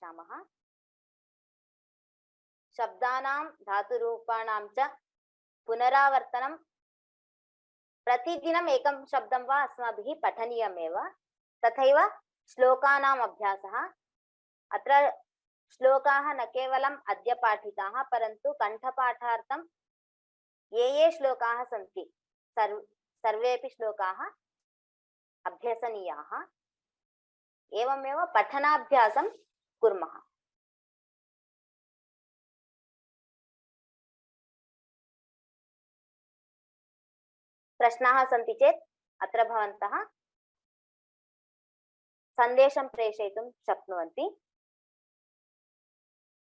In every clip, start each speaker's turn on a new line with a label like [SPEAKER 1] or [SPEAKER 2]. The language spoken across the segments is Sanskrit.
[SPEAKER 1] गच्छामः। शब्दानां धातुरूपाणां च पुनरावर्तनं प्रतिदिनम् एकं शब्दं वा अस्माभिः पठनीयमेव। तथैव श्लोकानाम् अभ्यासः। अत्र श्लोकाः न केवलम् अद्य पाठिताः परन्तु कण्ठपाठार्थं ये श्लोकाः सन्ति सर्वेपि श्लोकाः अभ्यसनीयाः। एवमेव पठनाभ्यासं कुर्मः। प्रश्नाः सन्ति चेत् अत्र भवन्तः सन्देशं प्रेषयितुं शक्नुवन्ति।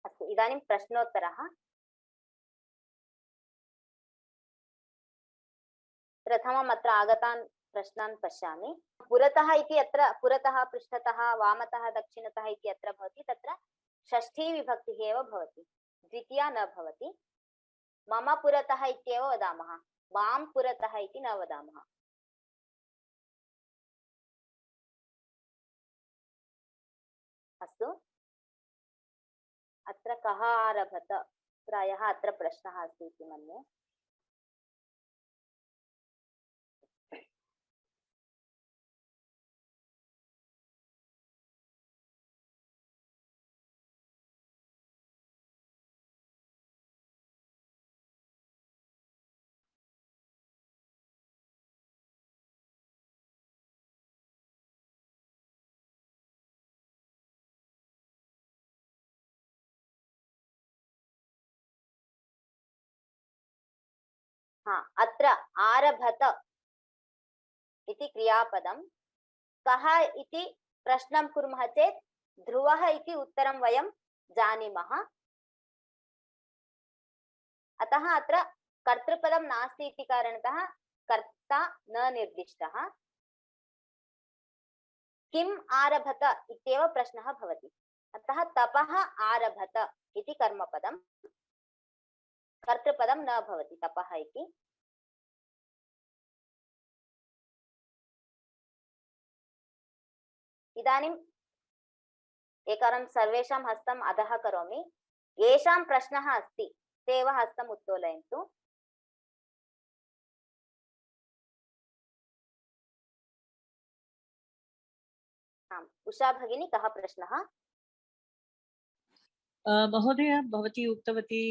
[SPEAKER 1] अस्तु, इदानीं प्रश्नोत्तरः। प्रथमम् अत्र आगतान् प्रश्नान् पश्यामि। पुरतः इति अत्र पुरतः, पृष्ठतः, वामतः, दक्षिणतः इति अत्र भवति। तत्र षष्ठी विभक्तिः एव भवति, द्वितीया न भवति। मम पुरतः इत्येव वदामः, मां पुरतः इति न वदामः। अस्तु, अत्र कः आरभत? प्रायः अत्र प्रश्नः अस्ति इति मन्ये। अत्र आरभत इति क्रियापदं। कः इति प्रश्नं कुर्मः चेत् ध्रुवः इति उत्तरं वयं जानीमः। अतः अत्र कर्तृपदं नास्ति इति कारणतः कर्ता न निर्दिष्टः। किम् आरभत इत्येव प्रश्नः भवति। अतः तपः आरभत इति कर्मपदं, कर्तृपदं न भवति तपः इति। इदानीम् एकवारं सर्वेषां हस्तम् अधः करोमि। येषां प्रश्नः अस्ति ते एव हस्तम् उत्तोलयन्तु। उषा भगिनी, कः प्रश्नः?
[SPEAKER 2] महोदय, भवती उक्तवती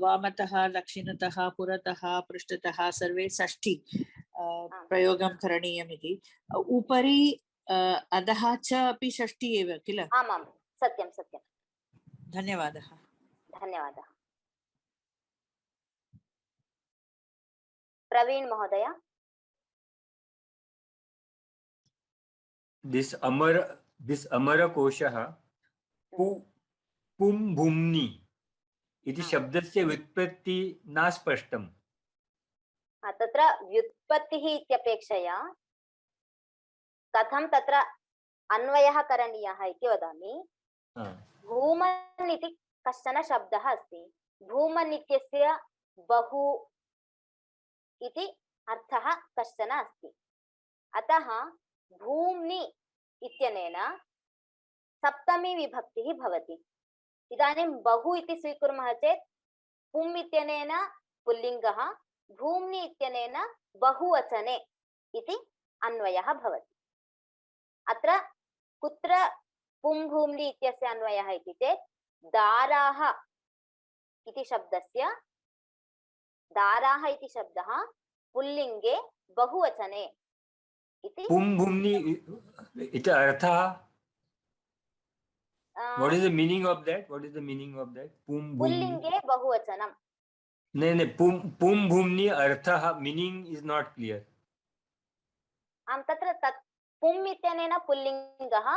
[SPEAKER 2] वामतः, दक्षिणतः, पुरतः, पृष्ठतः सर्वे षष्ठी प्रयोगं करणीयम् इति। उपरि अधः च अपि षष्ठी एव किल?
[SPEAKER 1] आमां, सत्यं सत्यं।
[SPEAKER 2] धन्यवादः।
[SPEAKER 1] धन्यवादः। प्रवीण महोदय।
[SPEAKER 3] This अमरकोशः पुं भूम्नि इति शब्दस्य व्युत्पत्ति न स्पष्टम्।
[SPEAKER 1] तत्र व्युत्पत्तिः इत्यपेक्षया कथं तत्र अन्वयः करणीयः इति वदामि। भूमन् इति कश्चन शब्दः अस्ति। भूमन् इत्यस्य बहु इति अर्थः कश्चन अस्ति। अतः भूम्नि इत्यनेन सप्तमी विभक्तिः भवति। इदानीं बहु इति स्वीकुर्मः चेत् पुम् इत्यनेन पुल्लिङ्गः, भूम्नि इत्यनेन बहुवचने इति अन्वयः भवति। अत्र कुत्र पुं भूम्नि इत्यस्य अन्वयः इति चेत् दाराः इति शब्दस्य, दाराः इति शब्दः पुल्लिङ्गे बहुवचने इति।
[SPEAKER 3] पुं भूम्नि इति अर्थः? What is the meaning of that? What is the meaning of that?
[SPEAKER 1] पुल्लिङ्गे बहुवचनम्।
[SPEAKER 3] नहीं, पुं भूम्नि अर्थः, meaning is not clear.
[SPEAKER 1] तत्र तत् पुम् इत्यनेन पुल्लिङ्गः,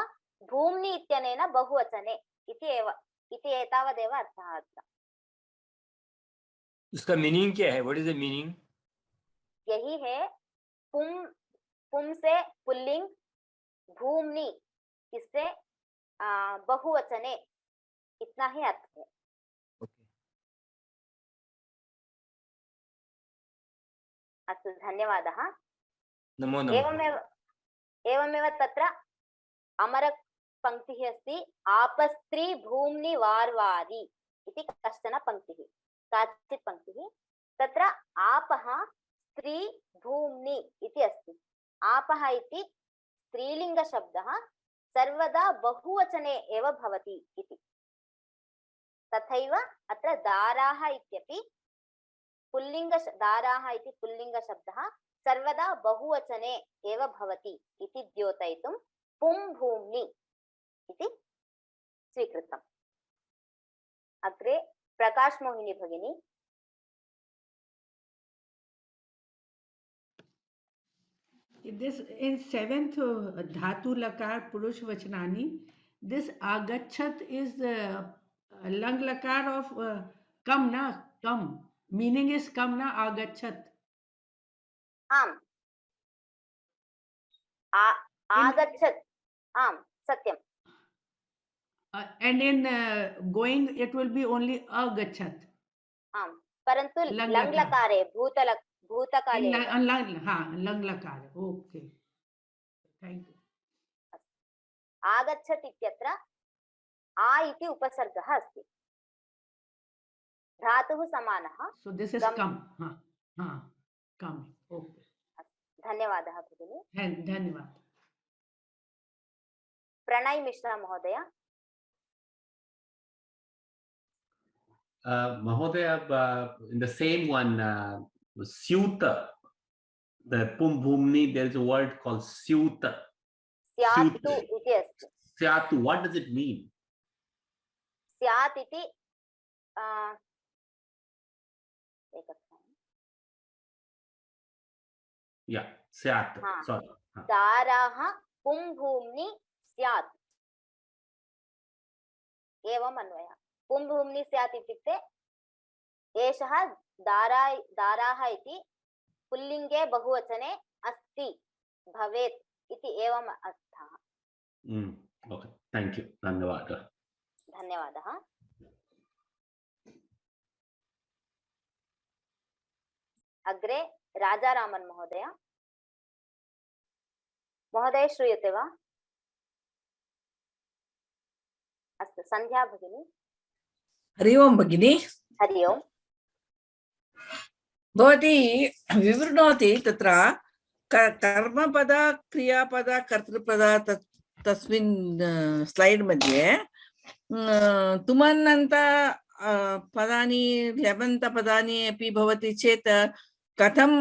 [SPEAKER 1] भूम्नि इत्यनेन बहुवचने इति एव, इति एतावदेव अर्थः अत्र।
[SPEAKER 3] इसका मीनिंग क्या है? What is the meaning?
[SPEAKER 1] यही है, पुम से पुल्लिंग, भूम्नि इससे बहुवचने, इतना ही अर्थ है। अस्तु, धन्यवादः।
[SPEAKER 3] नमो नमः।
[SPEAKER 1] एवमेव तत्र पङ्क्तिः अस्ति आपस्त्री भूम्नि वार्वारि इति कश्चन पङ्क्तिः, काचित् पङ्क्तिः। तत्र आपः स्त्री भूम्नि इति अस्ति। आपः इति स्त्रीलिङ्गशब्दः सर्वदा बहुवचने एव भवति इति। तथैव अत्र दाराः इत्यपि दाराः इति पुल्लिङ्गशब्दः सर्वदा बहुवचने एव भवति इति द्योतयितुं पुं भूम्नि इति स्वीकृतम्। अग्रे प्रकाश मोहिनी भगिनी।
[SPEAKER 4] This in seventh dhatu lakar purush vachanani. This agachat is lang lakar of come na come. Meaning is come na agachat.
[SPEAKER 1] आम् आगच्छत् आम् सत्यम्।
[SPEAKER 4] And in going it will be only agachat.
[SPEAKER 1] आम् परन्तु लङ्लकारे भूतकाले
[SPEAKER 4] lang lakar. Okay. Thank you.
[SPEAKER 1] आगच्छत् इत्यत्र आ इति उपसर्गः अस्ति। धातुः समानः।
[SPEAKER 4] So this is come. Come. Okay.
[SPEAKER 1] धन्यवादः भगिनी।
[SPEAKER 4] धन्यवाद।
[SPEAKER 1] प्रणय मिश्रा महोदय।
[SPEAKER 5] Mahodaya, in the same one, Syuta, the Pum Bhumni, there is a word called Syuta.
[SPEAKER 1] स्यातु इति अस्ति।
[SPEAKER 5] Syatu, what does it mean?
[SPEAKER 1] स्यात् इति
[SPEAKER 5] Yeah, Syat. Sorry.
[SPEAKER 1] दाराः पुं भूम्नि स्यात् एवम् अन्वयः। पुं भूम्नि स्यात् इत्युक्ते एषः दाराः इति पुल्लिङ्गे बहुवचने अस्ति भवेत् इति एवम् अर्थः।
[SPEAKER 5] Okay, thank you. धन्यवादः।
[SPEAKER 1] धन्यवादः। अग्रे राजारामन् महोदय। महोदय श्रूयते वा? अस्तु, सन्ध्या भगिनी।
[SPEAKER 6] हरि ओम भगिनी।
[SPEAKER 1] हरि ओम।
[SPEAKER 6] भवती विवृणोति तत्र कर्मपद क्रियापद कर्तृपद तस्मिन् स्लैड् मध्ये तुमन्नन्त पदानि ल्यबन्त पदानि अपि भवति चेत् कथं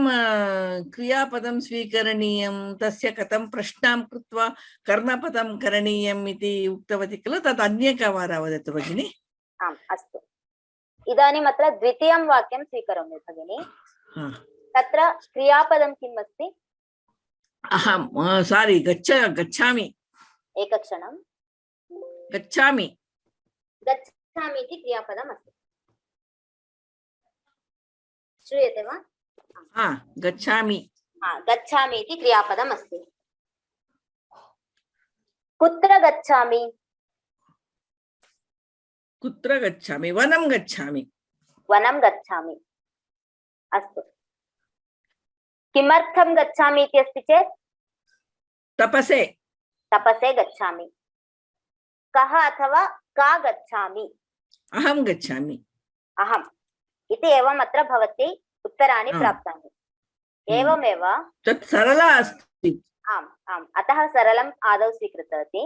[SPEAKER 6] क्रियापदं स्वीकरणीयं, तस्य कथं प्रश्नां कृत्वा कर्मपदं करणीयम् इति उक्तवती खलु, तत् अन्येकवारं वदतु भगिनि।
[SPEAKER 1] आम् अस्तु, इदानीम् अत्र द्वितीयं वाक्यं स्वीकरोमि भगिनि। तत्र क्रियापदं किम् अस्ति?
[SPEAKER 6] अहं सारी गच्छामि।
[SPEAKER 1] एकक्षणं।
[SPEAKER 6] गच्छामि।
[SPEAKER 1] गच्छामि इति क्रियापदम् अस्ति। श्रूयते वा?
[SPEAKER 6] गच्छामि।
[SPEAKER 1] गच्छामि इति क्रियापदम् अस्ति। कुत्र गच्छामि?
[SPEAKER 6] कुत्र गच्छामि? वनं गच्छामि।
[SPEAKER 1] वनं गच्छामि। अस्तु, किमर्थं गच्छामि इति अस्ति चेत्
[SPEAKER 6] तपसे।
[SPEAKER 1] तपसे गच्छामि। कः अथवा का गच्छामि?
[SPEAKER 6] अहं गच्छामि।
[SPEAKER 1] अहम् इति एवम् अत्र भवती उत्तराणि प्राप्तानि। एवमेव
[SPEAKER 6] तत् सरला अस्ति।
[SPEAKER 1] आम् आम्, अतः सरलम् आदौ स्वीकृतवती।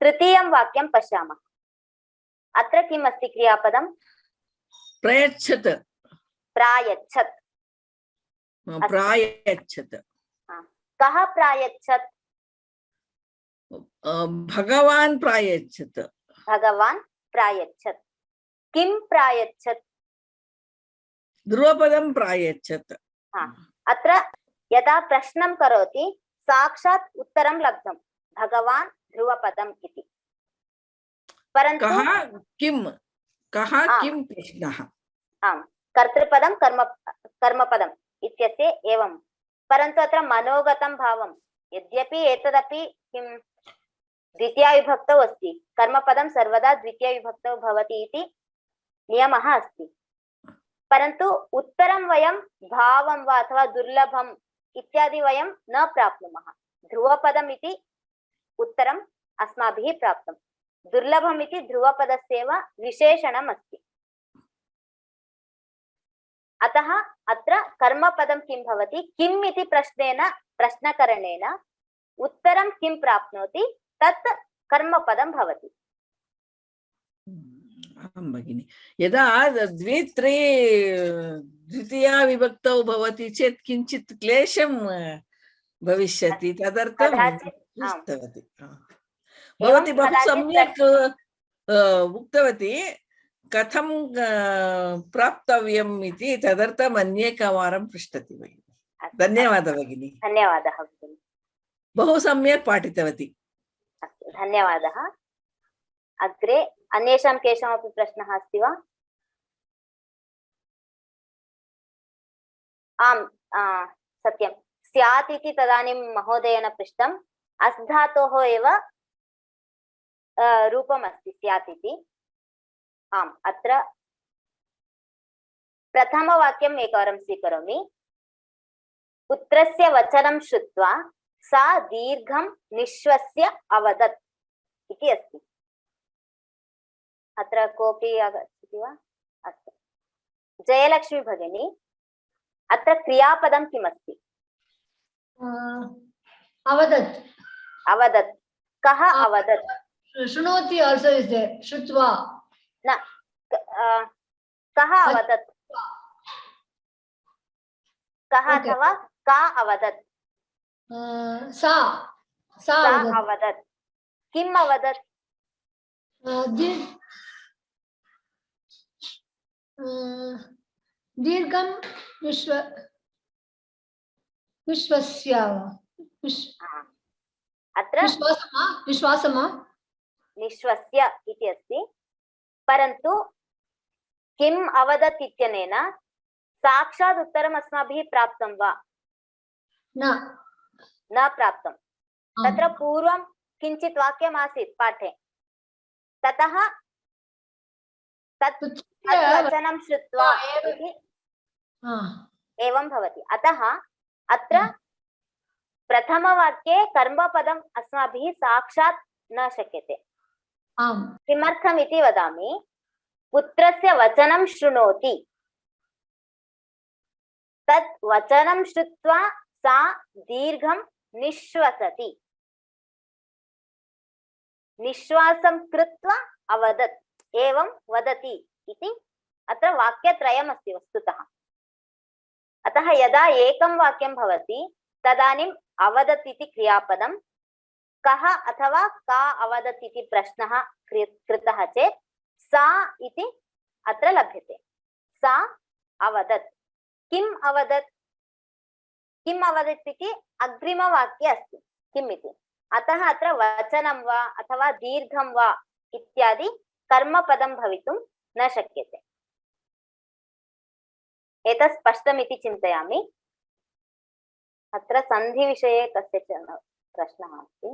[SPEAKER 1] तृतीयं वाक्यं पश्यामः। अत्र किम् अस्ति क्रियापदं?
[SPEAKER 6] प्रयच्छत्।
[SPEAKER 1] प्रायच्छत्।
[SPEAKER 6] प्रायच्छत्।
[SPEAKER 1] कः प्रायच्छत्?
[SPEAKER 6] भगवान् प्रायच्छत्।
[SPEAKER 1] भगवान् प्रायच्छत्। किं प्रायच्छत्?
[SPEAKER 6] ध्रुवपदं प्रायच्छत्।
[SPEAKER 1] अत्र यदा प्रश्नं करोति साक्षात् उत्तरं लब्धं, भगवान् ध्रुवपदम् इति। परन्तु
[SPEAKER 6] कः किं प्रश्नः?
[SPEAKER 1] आम्, कर्तृपदं कर्मपदम् इत्यस्य एवं, परन्तु अत्र मनोगतं भावं, यद्यपि एतदपि किं द्वितीयाविभक्तौ अस्ति, कर्मपदं सर्वदा द्वितीयाविभक्तौ भवति इति नियमः अस्ति, परन्तु उत्तरं वयं भावं वा अथवा दुर्लभम् इत्यादि वयं न प्राप्नुमः। ध्रुवपदम् इति उत्तरम् अस्माभिः प्राप्तम्। दुर्लभम् इति ध्रुवपदस्यैव विशेषणम् अस्ति। अतः अत्र कर्मपदं किं भवति? किम् इति प्रश्नकरणेन उत्तरं किं प्राप्नोति तत् कर्मपदं भवति।
[SPEAKER 6] आं भगिनि, यदा द्वित्रे द्वितीया विभक्तौ भवति चेत् किञ्चित् क्लेशं भविष्यति, तदर्थं पृष्टवती। भवती बहु सम्यक् उक्तवती कथं प्राप्तव्यम् इति, तदर्थम् अन्येकवारं पृष्टति भगिनि। धन्यवादः भगिनि।
[SPEAKER 1] धन्यवादः भगिनि,
[SPEAKER 6] बहु सम्यक् पाठितवती।
[SPEAKER 1] अस्तु, धन्यवादः। अग्रे अन्येषां केषामपि प्रश्नः अस्ति वा? आम्, सत्यं स्यात् इति तदानीं महोदयेन पृष्टम्। अस् धातोः एव रूपम् अस्ति स्यात् इति। आम्, अत्र प्रथमवाक्यम् एकवारं स्वीकरोमि। पुत्रस्य वचनं श्रुत्वा सा दीर्घं निश्वस्य अवदत् इति अस्ति। अत्र कोऽपि आगच्छति वा? अस्तु, जयलक्ष्मी भगिनी, अत्र क्रियापदं किमस्ति?
[SPEAKER 7] अवदत्।
[SPEAKER 1] अवदत्। कः अवदत्?
[SPEAKER 7] शृणोति also is there. श्रुत्वा
[SPEAKER 1] न, कः अवदत्? कः अथवा का अवदत्?
[SPEAKER 7] सा
[SPEAKER 1] अवदत्। किम् अवदत्?
[SPEAKER 7] दीर्घं विश्वस्य
[SPEAKER 1] अत्र
[SPEAKER 7] विश्वासमा
[SPEAKER 1] निश्वस्य इति अस्ति, परन्तु किम् अवदत् इत्यनेन साक्षात् उत्तरम् अस्माभिः प्राप्तं वा? न प्राप्तं। तत्र पूर्वं किञ्चित् वाक्यम् आसीत् पाठे, ततः तत् वचनं श्रुत्वा इति एवं भवति। अतः अत्र प्रथमवाक्ये कर्मपदम् अस्माभिः साक्षात् न शक्यते। किमर्थम् इति वदामि। पुत्रस्य वचनं शृणोति, तत् वचनं श्रुत्वा सा दीर्घं निश्वसति, निश्वासं कृत्वा अवदत्, एवं वदति इति अत्र वाक्यत्रयम् अस्ति वस्तुतः। अतः यदा एकं वाक्यं भवति तदानीम् अवदत् इति क्रियापदं, कः अथवा का अवदत् इति प्रश्नः कृतः चेत् सा इति अत्र लभ्यते। सा अवदत्। किम् अवदत्? किम् अवदत् इति अग्रिमवाक्ये अस्ति किम् इति। अतः अत्र वचनं वा अथवा दीर्घं वा इत्यादि कर्मपदं भवितुं न शक्यते। एतत् स्पष्टम् इति चिन्तयामि। अत्र सन्धिविषये कस्यचन प्रश्नः अस्ति।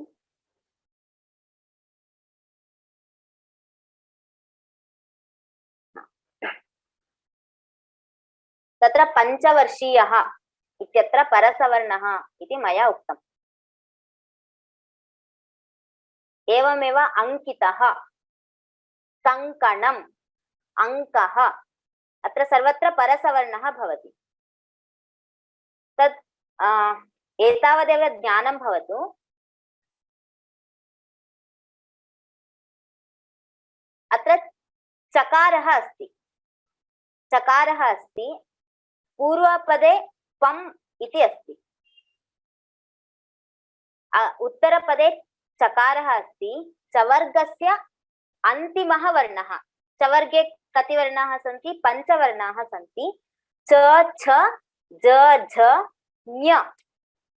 [SPEAKER 1] तत्र पञ्चवर्षीयः इत्यत्र परसवर्णः इति मया उक्तम्। एवमेव अंकितः, कङ्कणम्, अङ्कः, अत्र सर्वत्र परसवर्णः भवति। तत् एतावदेव ज्ञानं भवतु। अत्र चकारः अस्ति, चकारः अस्ति, पूर्वपदे पम् इति अस्ति, उत्तरपदे चकारः अस्ति। चवर्गस्य अन्तिमः वर्णः, चवर्गे कति वर्णाः सन्ति? पञ्चवर्णाः सन्ति। च, छ, ज, झ, ञ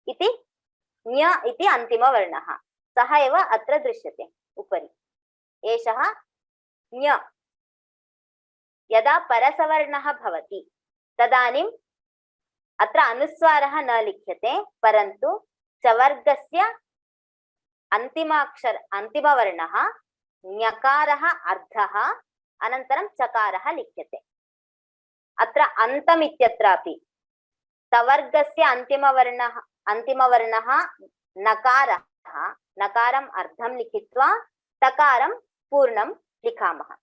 [SPEAKER 1] इति अन्तिमवर्णः, सः एव अत्र दृश्यते उपरि। एषः ञ। यदा परसवर्णः भवति तदानीम् अत्र अनुस्वारः न लिख्यते, परन्तु चवर्गस्य अन्तिमवर्णः ञकारः अर्धः, अनन्तरं चकारः लिख्यते। अत्र अन्तम् इत्यत्रापि तवर्गस्य अन्तिमवर्णः नकारः, नकारम् अर्धं लिखित्वा तकारं पूर्णं लिखामः।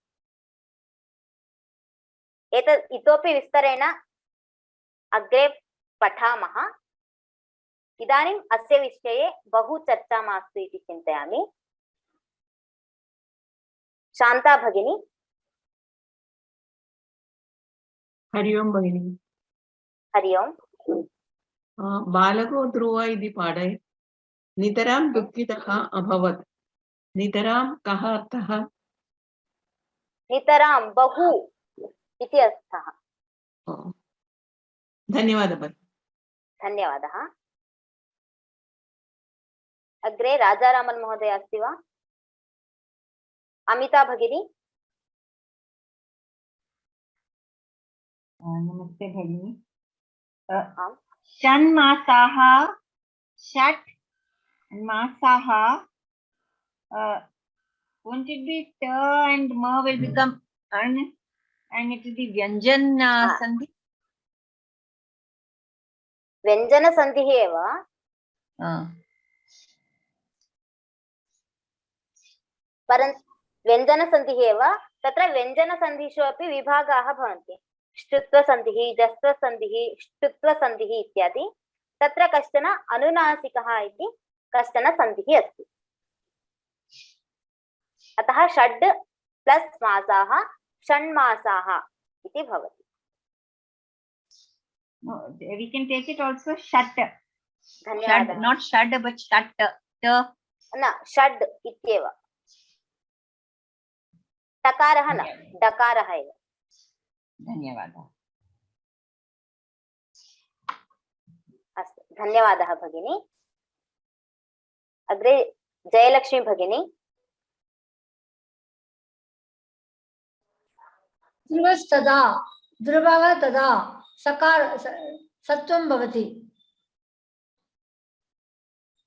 [SPEAKER 1] एतत् इतोपि विस्तरेण अग्रे पठामः। इदानीम् अस्य विषये बहु चर्चा मास्तु इति चिन्तयामि। शान्ता भगिनी।
[SPEAKER 4] हरि ओं भगिनी।
[SPEAKER 1] हरि ओं।
[SPEAKER 4] बालको ध्रुव इति पाठे नितरां दुःखितः अभवत्। नितरां कः अर्थः?
[SPEAKER 1] नितरां बहु इति अर्थः।
[SPEAKER 4] धन्यवादः भगिनी।
[SPEAKER 1] धन्यवादः। अग्रे राजारामन् महोदय अस्ति वा? अमिता भगिनी।
[SPEAKER 8] नमस्ते भगिनी। षण्मासाः, षट् मासाः, won't it be t and ma will become an and it will be vyanjan sandhi?
[SPEAKER 1] व्यञ्जन सन्धिः एव। परन्तु व्यञ्जनसन्धिः एव। तत्र व्यञ्जनसन्धिषु अपि विभागाः भवन्ति। ष्टुत्वसन्धिः, जस्त्वसन्धिः, ष्टुत्वसन्धिः इत्यादि। तत्र कश्चन अनुनासिकः इति कश्चन सन्धिः अस्ति। अतः षड् प्लस् मासाः षण्मासाः इति भवति।
[SPEAKER 8] No, we can take it also shat.
[SPEAKER 1] धन्यवादः।
[SPEAKER 8] Not shad but shat.
[SPEAKER 1] न, षड् इत्येव। टकारः न, डकारः एव।
[SPEAKER 8] धन्यवादः।
[SPEAKER 1] अस्तु, धन्यवादः भगिनी। अग्रे जयलक्ष्मी भगिनी।
[SPEAKER 7] ध्रुवस्तदा, ध्रुवः तदा सकार सत्वं भवति।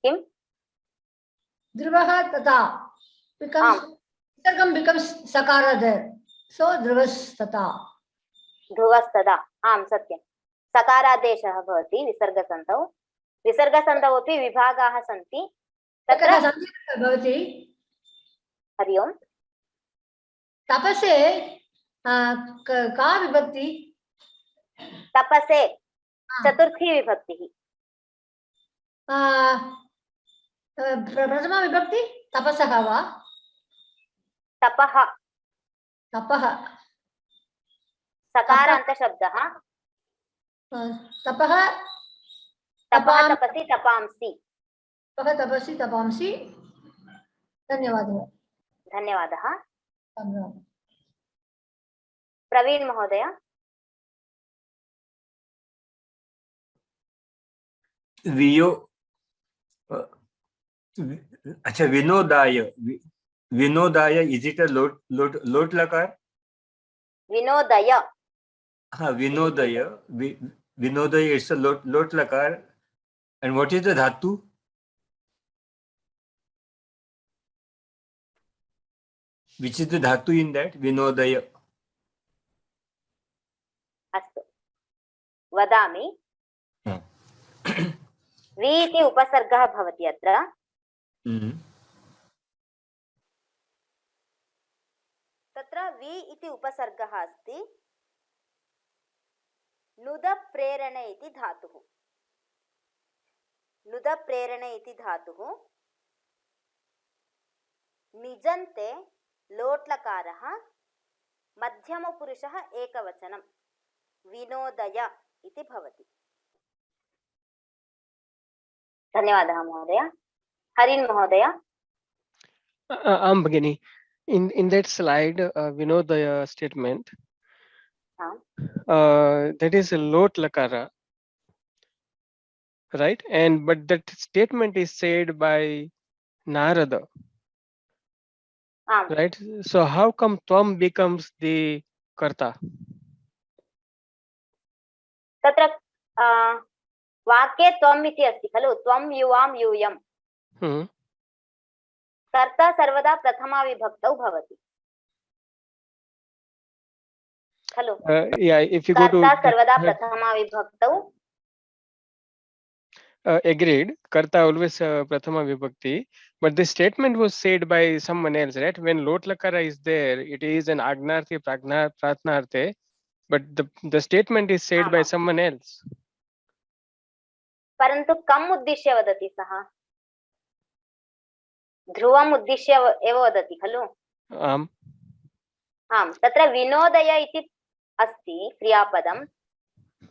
[SPEAKER 1] किं?
[SPEAKER 7] ध्रुवः तदा becomes विसर्गं becomes sakara there. So ध्रुवस्तदा।
[SPEAKER 1] ध्रुवस्तदा, आम् सत्यं। सकारादेशः भवति विसर्गसन्धौ। विसर्गसन्धौ अपि विभागाः सन्ति। तत्र
[SPEAKER 7] सन्धिः भवति।
[SPEAKER 1] हरि ओम्।
[SPEAKER 7] तपसे का विभक्ति?
[SPEAKER 1] तपसे चतुर्थी विभक्तिः।
[SPEAKER 7] प्रथमा विभक्ति तपसः वा?
[SPEAKER 1] तपः।
[SPEAKER 7] तपः।
[SPEAKER 1] सकारान्तशब्दः।
[SPEAKER 7] तपः
[SPEAKER 1] तपः तपसि तपांसि।
[SPEAKER 7] तपः तपसि तपांसि। धन्यवादः।
[SPEAKER 1] धन्यवादः।
[SPEAKER 7] धन्यवादः।
[SPEAKER 1] प्रवीण महोदय।
[SPEAKER 3] वियो अच्छा, विनोदाय। विनोदाय, इज इट अ लोट लकार?
[SPEAKER 1] विनोदय।
[SPEAKER 3] हाँ, विनोदय। विनोदय इट्स अ लोट लकार। एंड व्हाट इज द धातु? Which is the dhatu in that? Vinodaya.
[SPEAKER 1] अस्तु, वदामि। वि इति उपसर्गः भवति अत्र। तत्र वि इति उपसर्गः अस्ति। नुद प्रेरण इति धातुः। नुद प्रेरण इति धातुः। निजन्ते लोट्लकारः, मध्यमपुरुषः एकवचनं, विनोदय इति भवति। धन्यवादः महोदय। हरिन् महोदय।
[SPEAKER 9] आं भगिनि, in that slide Vinodaya statement, that is a lot lakara, right? And but that statement is said by Narada, right? So how come Tvam becomes the karta?
[SPEAKER 1] तत्र वाक्ये त्वम् इति अस्ति खलु। त्वं युवां यूयं। कर्ता सर्वदा प्रथमा विभक्तौ भवति खलु।
[SPEAKER 9] Yeah, if you go to
[SPEAKER 1] कर्ता सर्वदा प्रथमा विभक्तौ।
[SPEAKER 9] agreed. Karta always prathama vibhakti. But this statement was said by someone else, right? When lot lakara is there, it is an agnarthi pratnarthe. But the statement is said by
[SPEAKER 1] आमाम्।
[SPEAKER 9] someone else.
[SPEAKER 1] परन्तु कम् उद्दिश्य वदति सः? ध्रुवम् उद्दिश्य एव वदति खलु?
[SPEAKER 9] आम्
[SPEAKER 1] आम्, तत्र विनोदय इति अस्ति क्रियापदं।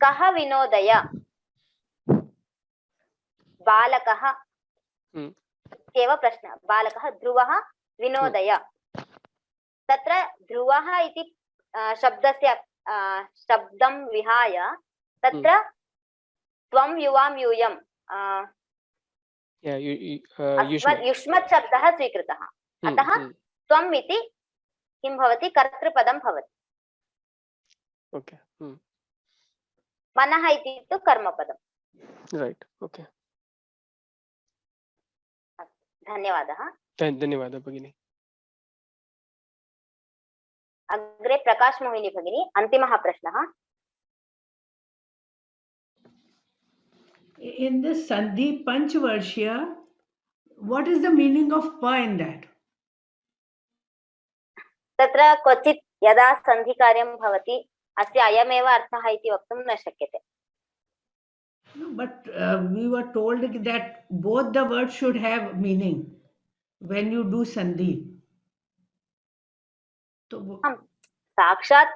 [SPEAKER 1] कः विनोदय? बालकः एव प्रश्नः। बालकः ध्रुवः विनोदय। तत्र ध्रुवः इति शब्दस्य शब्दं विहाय तत्र त्वं युवां यूयं युष्मत् शब्दः स्वीकृतः। अतः त्वम् इति किं भवति? कर्तृपदं भवति।
[SPEAKER 9] ओके
[SPEAKER 1] मनः इति तु कर्मपदं।
[SPEAKER 9] राइट ओके
[SPEAKER 1] धन्यवादः।
[SPEAKER 9] धन्यवादः भगिनी।
[SPEAKER 1] अग्रे प्रकाश मोहिनी भगिनी, अन्तिमः प्रश्नः।
[SPEAKER 4] In this Sandhi Panchvarshya, what is the meaning of pa in that?
[SPEAKER 1] तत्र क्वचित् यदा सन्धिकार्यं भवति अस्य अयमेव अर्थः इति वक्तुं न शक्यते।
[SPEAKER 4] No, but we were told that both the words should have meaning when you do Sandhi. So,
[SPEAKER 1] साक्षात्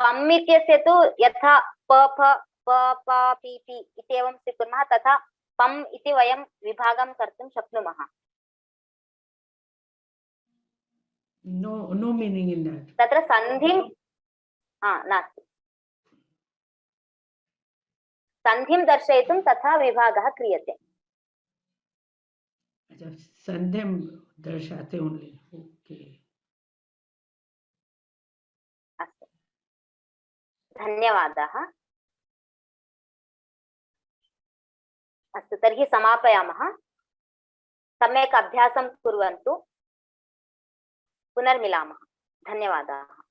[SPEAKER 1] पम् इत्यस्य तु यथा प फ प प पि पि इत्येवं स्वीकुर्मः तथा पम् इति वयं विभागं कर्तुं शक्नुमः।
[SPEAKER 4] no meaning in that.
[SPEAKER 1] तत्र सन्धिं नास्ति। सन्धिं दर्शयितुं तथा विभागः क्रियते।
[SPEAKER 4] अच्छा, संधिं दर्शाते only. Okay.
[SPEAKER 1] अस्तु, धन्यवादाः। अस्तु, तर्हि समापयामः। सम्यक् अभ्यासं कुर्वन्तु। पुनर्मिलामः। धन्यवादाः।